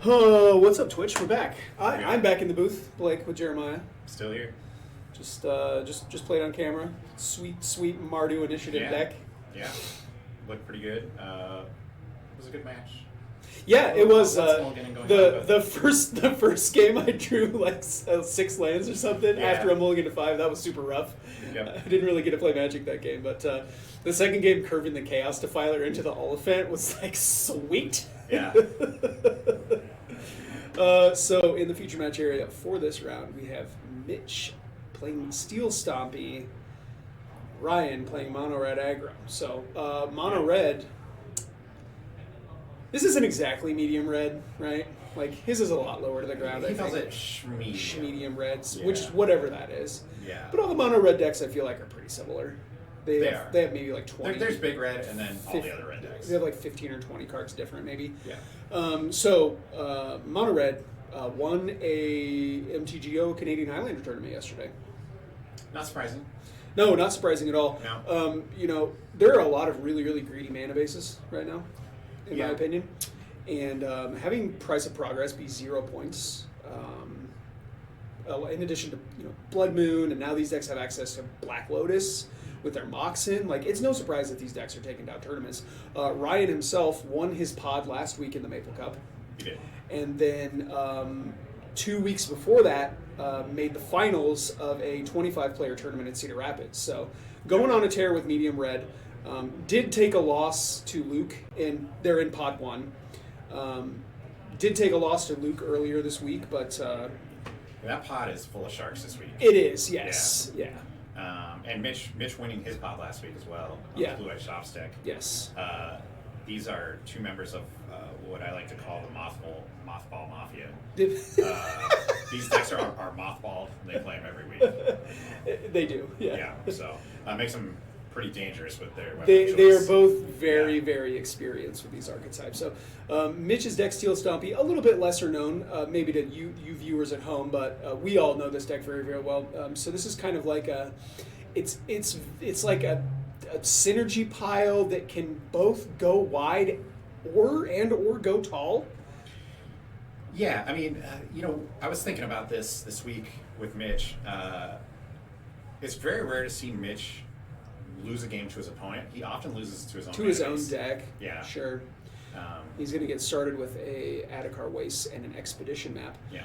What's up, Twitch? We're back. I'm back in the booth, Blake, with Jeremiah. Still here. Just played on camera. Sweet Mardu Initiative deck. Yeah, looked pretty good. It was a good match. Yeah, it was. The first game I drew like 6 lands or something after a mulligan to 5. That was super rough. Yep. I didn't really get to play Magic that game, but the second game, curving the Chaos Defiler into the Oliphant was like sweet. Yeah. So in the feature match area for this round, we have Mitch playing Steel Stompy, Ryan playing Mono Red Aggro. So Mono Red, this isn't exactly medium red, right? Like his is a lot lower to the ground. He I calls think. it schmedium. Medium reds, Yeah. which is whatever that is. Yeah. But all the Mono Red decks I feel like are pretty similar. They have maybe like 20. There's big red and then all the other red decks. They have like 15 or 20 cards different, maybe. Yeah. Mono Red won a MTGO Canadian Highlander tournament yesterday. Not surprising. No, not surprising at all. No. There are a lot of really, really greedy mana bases right now, in my Yeah. opinion. And having Price of Progress be 0 points, in addition to Blood Moon, and now these decks have access to Black Lotus with their Moxen. Like, it's no surprise that these decks are taking down tournaments. Ryan himself won his pod last week in the Maple Cup. He did. And then 2 weeks before that, made the finals of a 25-player tournament in Cedar Rapids. So going on a tear with medium red. Did take a loss to Luke, and they're in pod 1. Did take a loss to Luke earlier this week, but That pod is full of sharks this week. it is, yes, yeah. And Mitch winning his pod last week as well. On Yeah. the Blue Eyed Shop Stick. Yes. These are two members of what I like to call the Mothball Mafia. These decks are mothballed, and they play them every week. They do, yeah. Yeah, so makes them pretty dangerous with their weapon They choice. are both very, very experienced with these archetypes. So Mitch's deck, Steel Stompy, a little bit lesser known, maybe to you viewers at home, but we all know this deck very, very well. So this is kind of like it's like a synergy pile that can both go wide or go tall. Yeah, I mean, I was thinking about this week with Mitch. It's very rare to see Mitch lose a game to his opponent. He often loses to his own Own deck. Yeah. Sure. He's going to get started with a Adhikar Waste and an Expedition map. Yeah.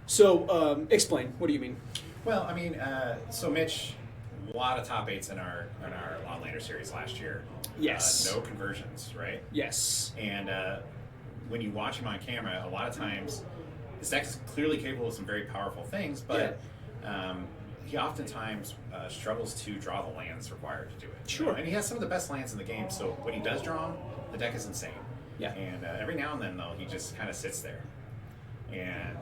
So, explain. What do you mean? Well, I mean, so Mitch, a lot of top 8s in our Lawlander series last year. Yes. No conversions, right? Yes. And when you watch him on camera, a lot of times his deck is clearly capable of some very powerful things, but he oftentimes struggles to draw the lands required to do it. Sure. And he has some of the best lands in the game, so when he does draw them, the deck is insane. Yeah. And every now and then, though, he just kind of sits there. And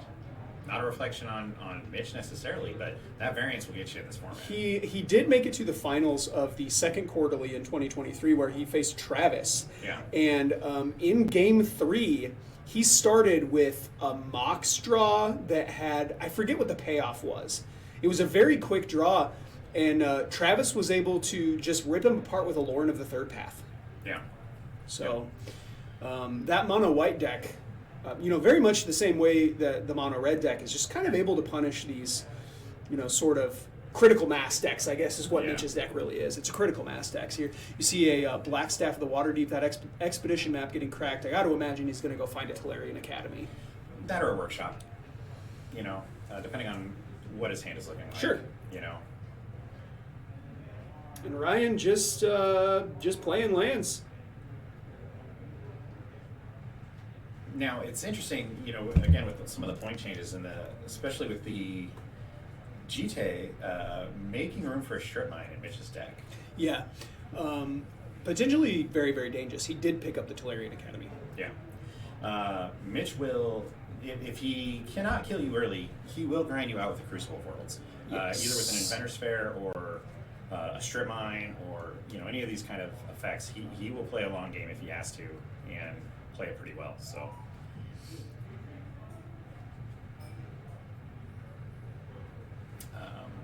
not a reflection on Mitch necessarily, but that variance will get you in this format. He did make it to the finals of the second quarterly in 2023 where he faced Travis. Yeah. And in game 3, he started with a Mox draw that had, I forget what the payoff was. It was a very quick draw, and Travis was able to just rip him apart with a Lorn of the Third Path. Yeah. So that mono white deck, very much the same way that the mono red deck is just kind of able to punish these, sort of critical mass decks, I guess is what Mitch's deck really is. It's a critical mass deck. Here you see a Black Staff of the Waterdeep, that Expedition map getting cracked. I got to imagine he's going to go find a Tolarian Academy. That or a workshop. Depending on what his hand is looking like. Sure. And Ryan just playing lands. Now it's interesting, again with some of the point changes especially with the GT, making room for a strip mine in Mitch's deck. Yeah, potentially very, very dangerous. He did pick up the Tolarian Academy. Yeah, Mitch will, if he cannot kill you early, he will grind you out with the Crucible of Worlds, either with an Inventor's Fair or a strip mine or any of these kind of effects. He will play a long game if he has to and play it pretty well. So.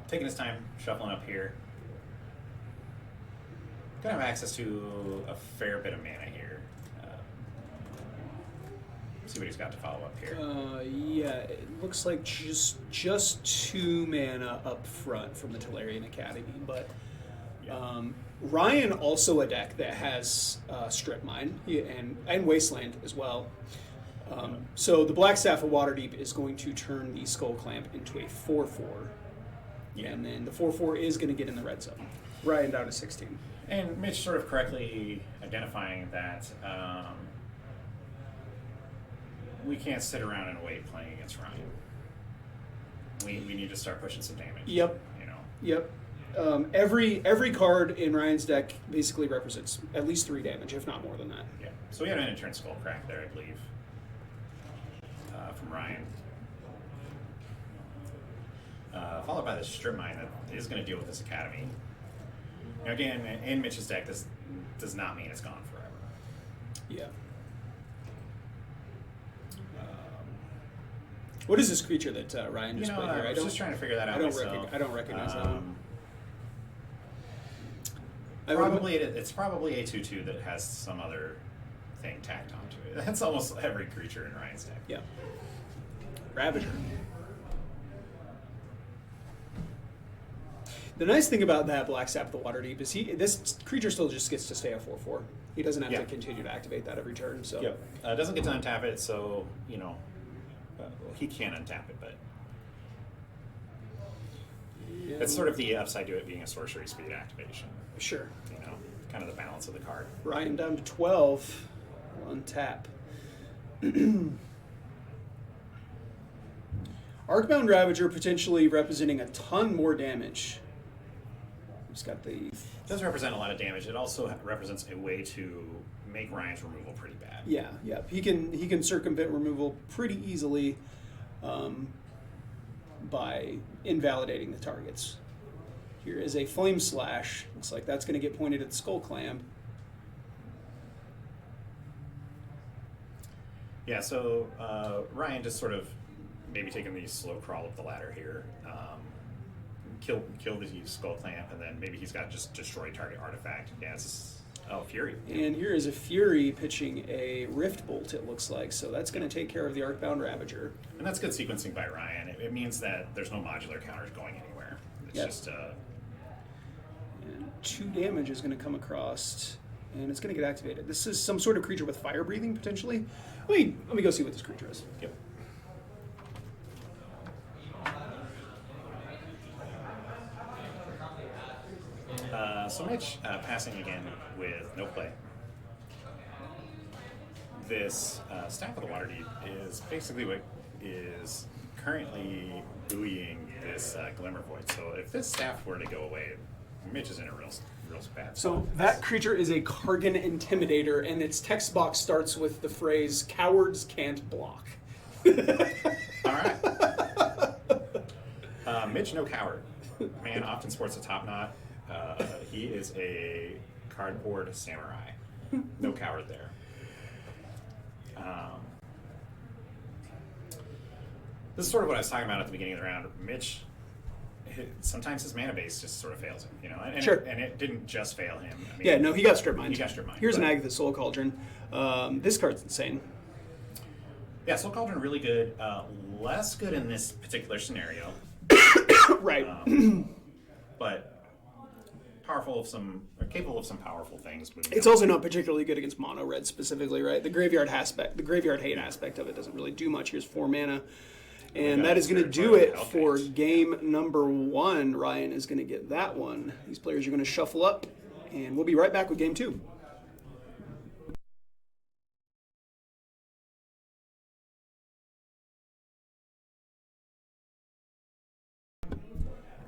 Taking his time, shuffling up here. Gonna have access to a fair bit of mana here. see what he's got to follow up here. Yeah, it looks like just 2 mana up front from the Tolarian Academy, but Ryan also a deck that has Strip Mine and Wasteland as well. So the Black Staff of Waterdeep is going to turn the Skull Clamp into a 4/4, and then the 4/4 is going to get in the red zone. Ryan down to 16. And Mitch sort of correctly identifying that we can't sit around and wait playing against Ryan. We need to start pushing some damage. Yep. You know. Yep. Every card in Ryan's deck basically represents at least 3 damage, if not more than that. Yeah. So we had an in-turn Skull Crack there, I believe, from Ryan. Followed by the Strip Mine that is going to deal with this Academy. Now again, in Mitch's deck, this does not mean it's gone forever. Yeah. What is this creature that Ryan just put here? I was just trying to figure that out myself. I don't recognize that one. It's probably a 2/2 that has some other thing tacked onto it. That's almost every creature in Ryan's deck. Yeah. Ravager. The nice thing about that Black Staff of the Waterdeep is this creature still just gets to stay a 4/4. He doesn't have to continue to activate that every turn. So doesn't get to untap it, so he can untap it, but it's sort of the upside to it being a sorcery speed activation. Sure. Kind of the balance of the card. Ryan down to 12. Untap. Arcbound Ravager potentially representing a ton more damage. He's got the... It does represent a lot of damage. It also represents a way to make Ryan's removal pretty bad. Yeah. He can circumvent removal pretty easily by invalidating the targets. Here is a Flame Slash. Looks like that's going to get pointed at the Skull Clamp. Yeah, so Ryan just sort of maybe taking the slow crawl up the ladder here. Kill the Skull Clamp, and then maybe he's got just destroy target artifact. Yeah, Fury. And here is a Fury pitching a Rift Bolt, it looks like. So that's going to take care of the Arcbound Ravager. And that's good sequencing by Ryan. It means that there's no modular counters going anywhere. It's just... And 2 damage is going to come across, and it's going to get activated. This is some sort of creature with fire breathing, potentially. Let me go see what this creature is. Yep. So Mitch passing again with no play. This Staff of the Waterdeep is basically what is currently buoying this Glimmer Void. So if this staff were to go away, Mitch is in a real bad spot. So that creature is a Kargan Intimidator, and its text box starts with the phrase, "Cowards can't block." All right. Mitch, no coward. Man often sports a top knot. He is a cardboard samurai. No coward there. This is sort of what I was talking about at the beginning of the round. Mitch, sometimes his mana base just sort of fails him, and, Sure. And it didn't just fail him. I mean, He got Strip Mine. Here's an Agatha Soul Cauldron. This card's insane. Yeah, Soul Cauldron really good. Less good in this particular scenario. Right. But capable of some powerful things. It's also not particularly good against mono red specifically, right? The graveyard hate aspect of it doesn't really do much. Here's 4 mana. And that is going to do it for game number 1. Ryan is going to get that one. These players are going to shuffle up, and we'll be right back with game 2.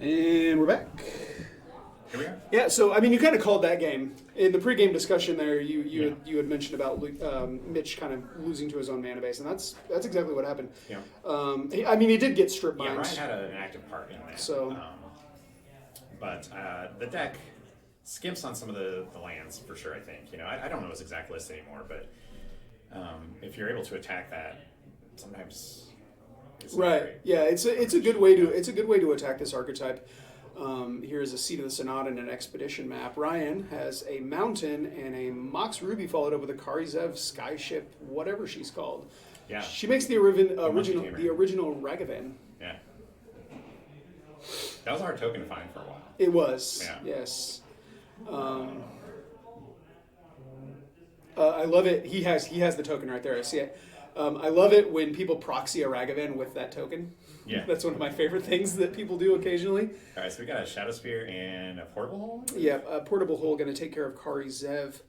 And we're back. Here we are. Yeah, so I mean, you kind of called that game in the pregame discussion. There, you had mentioned about Mitch kind of losing to his own mana base, and that's exactly what happened. Yeah. I mean, he did get Strip Mine. Yeah, Ryan had an active part in that. So, but the deck skimps on some of the lands for sure. I think I don't know his exact list anymore, but if you're able to attack that, sometimes. Right. Great. Yeah, it's a good way to attack this archetype. Here is a Seat of the Synod and an Expedition map. Ryan has a mountain and a Mox Ruby followed up with a Karizev Skyship, whatever she's called. Yeah. She makes the Monkey Tamer. original Ragavan. Yeah. That was a hard token to find for a while. It was. Yeah. Yes. I love it. He has the token right there. I see it. I love it when people proxy a Ragavan with that token. Yeah. That's one of my favorite things that people do occasionally. All right, so we got a Shadow Spear and a Portable Hole? Yeah, a Portable Hole going to take care of Kari Zev.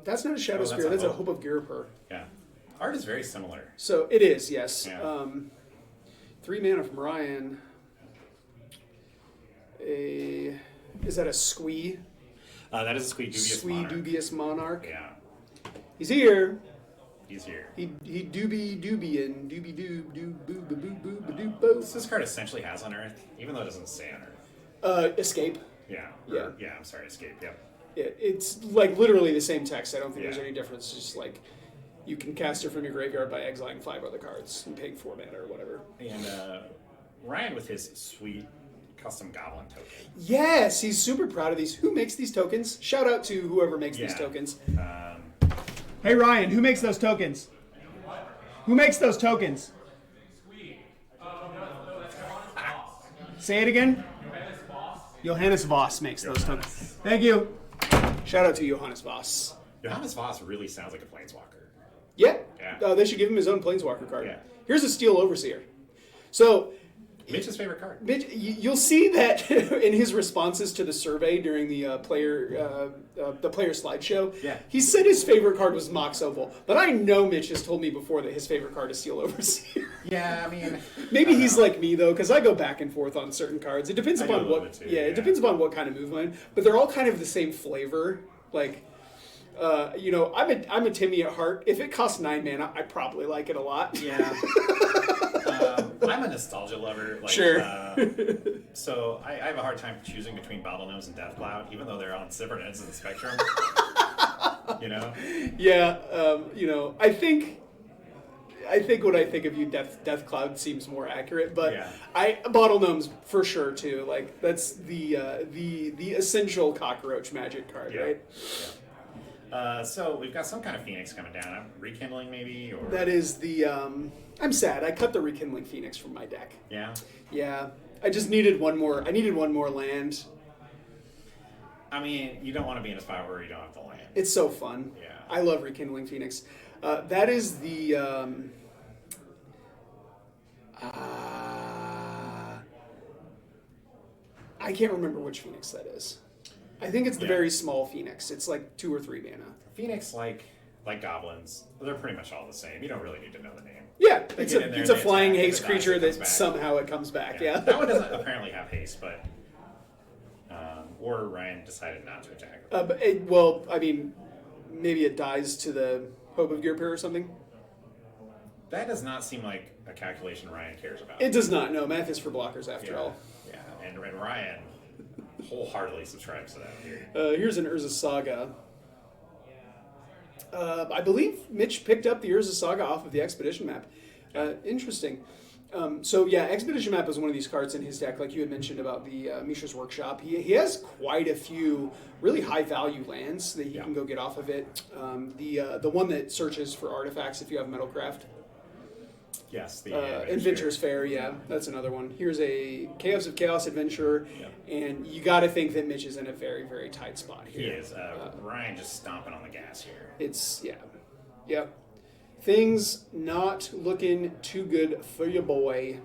That's not a Shadow Spear. That's a Hope of Girpur. Yeah. Art is very similar. So it is, yes. Yeah. 3 mana from Ryan. Is that a Squee? That is a Dubious Monarch. Yeah. He's here. He's here. He doobie and doobie doob doob boo boo boo boo boo doo boo. This card essentially has Unearth, even though it doesn't say Unearth. Escape. Yeah. Yeah. Yeah, I'm sorry, Escape, yep. It's like literally the same text. I don't think Yeah. there's any difference. It's just like you can cast her from your graveyard by exiling 5 other cards and paying 4 mana or whatever. And Ryan with his sweet custom Goblin token. Yes, he's super proud of these. Who makes these tokens? Shout out to whoever makes these tokens. Hey Ryan, who makes those tokens? Who makes those tokens? Say it again. Johannes Voss makes those tokens. Thank you. Shout out to Johannes Voss. Johannes Voss really sounds like a Planeswalker. Yeah. Yeah. They should give him his own Planeswalker card. Yeah. Here's a Steel Overseer. So Mitch's favorite card. Mitch, you'll see that in his responses to the survey during the player slideshow. Yeah. He said his favorite card was Mox Opal, but I know Mitch has told me before that his favorite card is Steel Overseer. Yeah, I mean, Maybe he's like me though, because I go back and forth on certain cards. It depends I do upon a little what. bit too, It yeah. depends upon what kind of move I'm. But they're all kind of the same flavor. Like, I'm a Timmy at heart. If it costs 9 mana, I probably like it a lot. Yeah. I'm a nostalgia lover. Like, Sure. So I have a hard time choosing between Bottlenose and Deathcloud, even though they're on different ends of the spectrum. You know? Yeah. I think when I think of you, Deathcloud seems more accurate, but Yeah. Bottlegnomes for sure too. Like that's the essential cockroach magic card, Yeah. right? Yeah. So we've got some kind of Phoenix coming down. Rekindling maybe, or That is the. I'm sad. I cut the Rekindling Phoenix from my deck. yeah. Yeah, I just needed one more. I needed one more land. I mean, you don't want to be in a spot where you don't have the land. It's so fun. Yeah. I love Rekindling Phoenix. That is the. I can't remember which Phoenix that is. I think it's the very small Phoenix. It's like 2 or 3 mana. Phoenix, like goblins, they're pretty much all the same. You don't really need to know the name. Yeah, They it's get a in there it's and a they flying attack, haste if it dies, creature it comes that back. somehow it comes back. Yeah. That one doesn't apparently have haste, but or Ryan decided not to attack. I mean, maybe it dies to the Hope of Girpur or something. That does not seem like a calculation Ryan cares about. It does not. No, math is for blockers after all. Yeah, and Ryan wholeheartedly subscribes to that theory. Here's an Urza Saga. I believe Mitch picked up the Urza Saga off of the Expedition map. Interesting. Expedition map is one of these cards in his deck, like you had mentioned about the Mishra's Workshop. He has quite a few really high value lands that he can go get off of it. The one that searches for artifacts if you have Metalcraft. Yes, the Adventurer's Fair, yeah, that's another one. Here's a Chaos of Chaos Adventurer, and you got to think that Mitch is in a very, very tight spot here. He is. Ryan just stomping on the gas here. It's, yeah. Things not looking too good for your boy.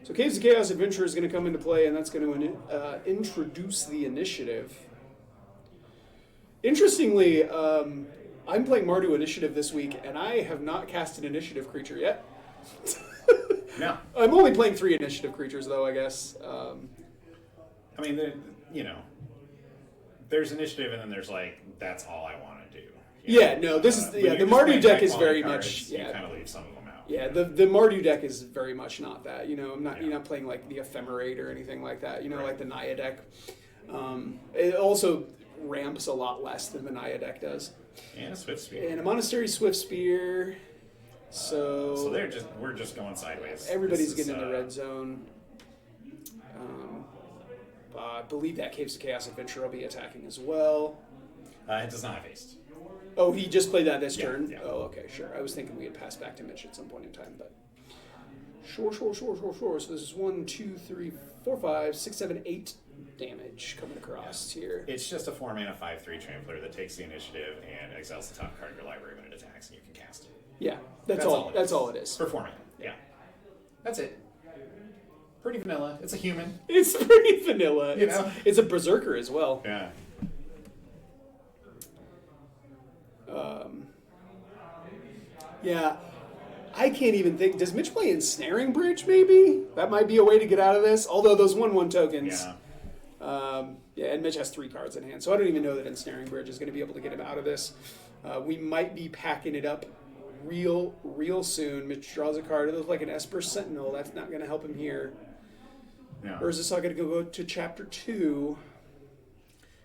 So Caves of Chaos Adventurer is going to come into play, and that's going to introduce the initiative. Interestingly, I'm playing Mardu Initiative this week, and I have not cast an initiative creature yet. No. I'm only playing 3 initiative creatures, though, I guess. I mean, there's initiative, and then there's that's all I want to do. The Mardu deck is very much. You kind of leave some of them out. Yeah, the Mardu deck is very much not that. You're not playing like the Ephemerate or anything like that. Like the Naya deck. It also ramps a lot less than the Naya deck does. And a Swift Spear. And a Monastery Swift Spear. So we're just going sideways. Everybody's getting in the red zone. I believe that Caves of Chaos Adventure will be attacking as well. It does not have haste. Oh, he just played that this Yeah, turn? yeah. Oh, okay, sure. I was thinking we had passed back to Mitch at some point in time, but... Sure. So this is 1, 2, 3, 4, 5, 6, 7, 8 damage coming across here. It's just a 4-mana 5/3 Trampler that takes the initiative and exiles the top card of your library when it attacks, and you can cast it. Yeah, that's all. That's all it is. For 4 mana. Yeah. That's it. Pretty vanilla. It's a human. It's pretty vanilla. You know? It's a berserker as well. Yeah. Yeah, I can't even think. Does Mitch play Ensnaring Bridge, maybe? That might be a way to get out of this. Although those 1/1 tokens. Yeah. Yeah, and Mitch has 3 cards in hand, so I don't even know that Ensnaring Bridge is going to be able to get him out of this. We might be packing it up real soon. Mitch draws a card. It looks like an Esper Sentinel. That's not going to help him here. No. Or is this all going to go to Chapter 2?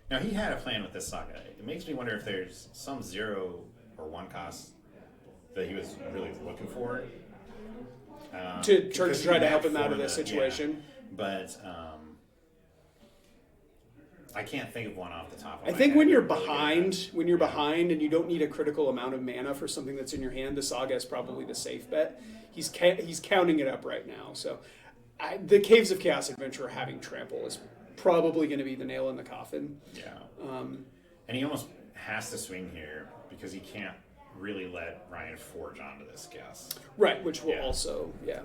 Now, he had a plan with this saga. It makes me wonder if there's some 0 or 1 cost that he was really looking for. To because try he to had help him out for of this the- situation. Yeah, but I can't think of one off the top of I my think head. when you're Really behind, and you don't need a critical amount of mana for something that's in your hand, the Saga is probably the safe bet. He's counting it up right now. So, the Caves of Chaos Adventure having Trample is probably going to be the nail in the coffin. Yeah. And he almost has to swing here because he can't really let Ryan forge onto this chaos. Right, which will also, yeah.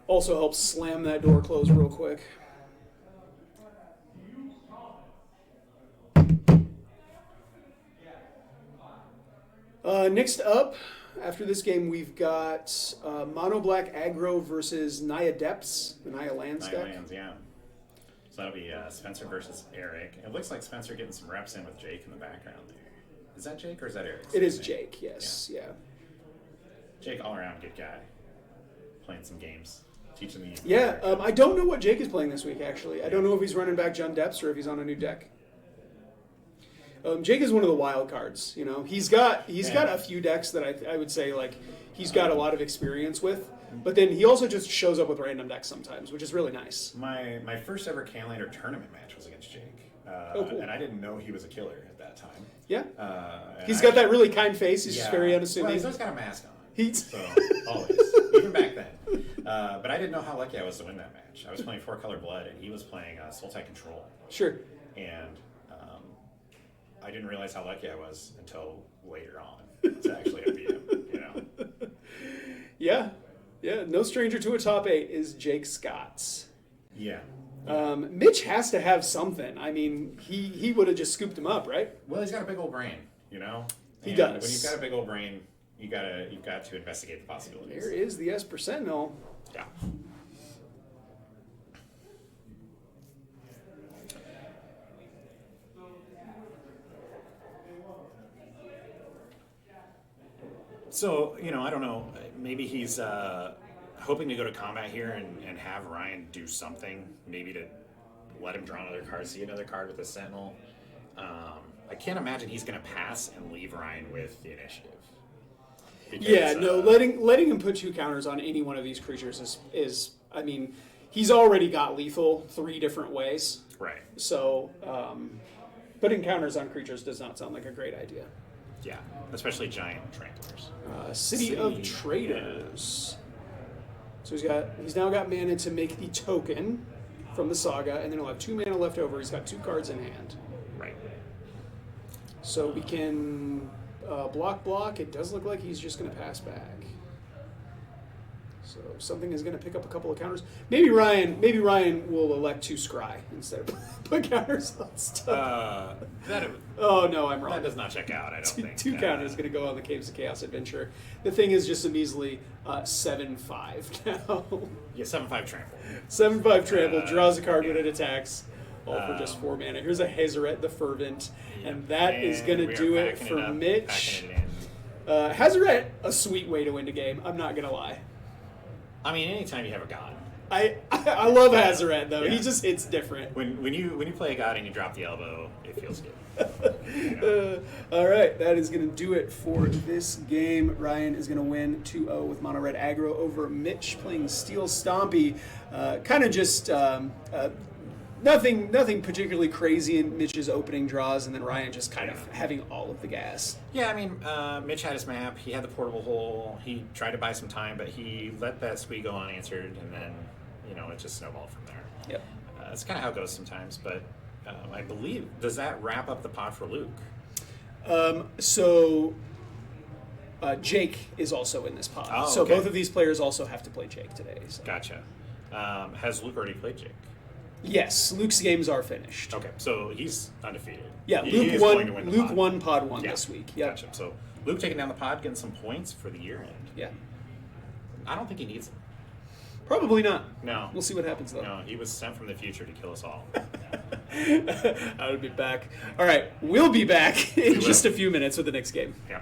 Also helps slam that door closed real quick. Next up, after this game, we've got Mono Black Aggro versus Naya Depths, the Naya Lands Nine deck. lands, yeah. So that'll be Spencer versus Eric. It looks like Spencer getting some reps in with Jake in the background there. Is that Jake or is that Eric? It is Jake, yes, yeah. Jake, all around good guy. Playing some games. Teaching the... Yeah, I don't know what Jake is playing this week, actually. I don't know if he's running back John Depths or if he's on a new deck. Jake is one of the wild cards, you know. He's got a few decks that I would say, like, he's got a lot of experience with. But then he also just shows up with random decks sometimes, which is really nice. My first ever Highlander tournament match was against Jake. Cool. And I didn't know he was a killer at that time. Yeah. And He's got that really kind face. He's just very Well, unassuming. he's always got a mask on. He's... So, always. Even back then. But I didn't know how lucky I was to win that match. I was playing 4-color Blood, and he was playing Sultai Control. Sure. And I didn't realize how lucky I was until later on to actually have beat him, you know? Yeah. No stranger to a top 8 is Jake Scott's. Yeah. Mitch has to have something. I mean, he would have just scooped him up, right? Well, he's got a big old brain, you know? He And does. When you've got a big old brain, you've got to investigate the possibilities. There is the Esper Sentinel. Yeah. So, you know, I don't know. Maybe he's hoping to go to combat here and have Ryan do something. Maybe to let him draw another card, see another card with a Sentinel. I can't imagine he's going to pass and leave Ryan with the initiative. Because, letting him put 2 counters on any one of these creatures is I mean, he's already got lethal 3 different ways. Right. So, putting counters on creatures does not sound like a great idea. Yeah, especially giant tramplers. City of Traders. So he's now got mana to make the token from the saga, and then he'll have 2 mana left over. He's got 2 cards in hand. Right. So we can block. It does look like he's just going to pass back. So something is going to pick up a couple of counters. Maybe Ryan will elect to scry instead of put counters on stuff. Oh no, I'm wrong. That does not check out, I don't think. 2 counters going to go on the Caves of Chaos Adventure. The thing is just a measly 7/5 now. Yeah, 7/5 trample. 7/5 trample, draws a card when it attacks. All for just 4 mana. Here's a Hazaret the Fervent, and that is going to do it for Mitch. Hazaret, a sweet way to win the game. I'm not going to lie. I mean, anytime you have a god. I love Hazaret though. Yeah. He just hits different. When you play a god and you drop the elbow, it feels good. You know? All right, that is going to do it for this game. Ryan is going to win 2-0 with Mono Red Aggro over Mitch playing Steel Stompy. Kind of just nothing particularly crazy in Mitch's opening draws, and then Ryan just kind of having all of the gas. Yeah, I mean, Mitch had his map. He had the portable hole. He tried to buy some time, but he let that squee go unanswered, and then, it just snowballed from there. Yep. That's kind of how it goes sometimes, but I believe, does that wrap up the pod for Luke? So Jake is also in this pod. Oh, so okay. both of these players also have to play Jake today. So. Gotcha. Has Luke already played Jake? Yes, Luke's games are finished. Okay, so he's undefeated. Yeah, He Luke is won. going to win the Luke pod. won pod 1 Yeah. this week. Yeah. Gotcha. So Luke taking down the pod, getting some points for the year end. Yeah. I don't think he needs them. Probably not. No. We'll see what happens though. No, he was sent from the future to kill us all. I would be back. All right, we'll be back in just a few minutes with the next game. Yeah.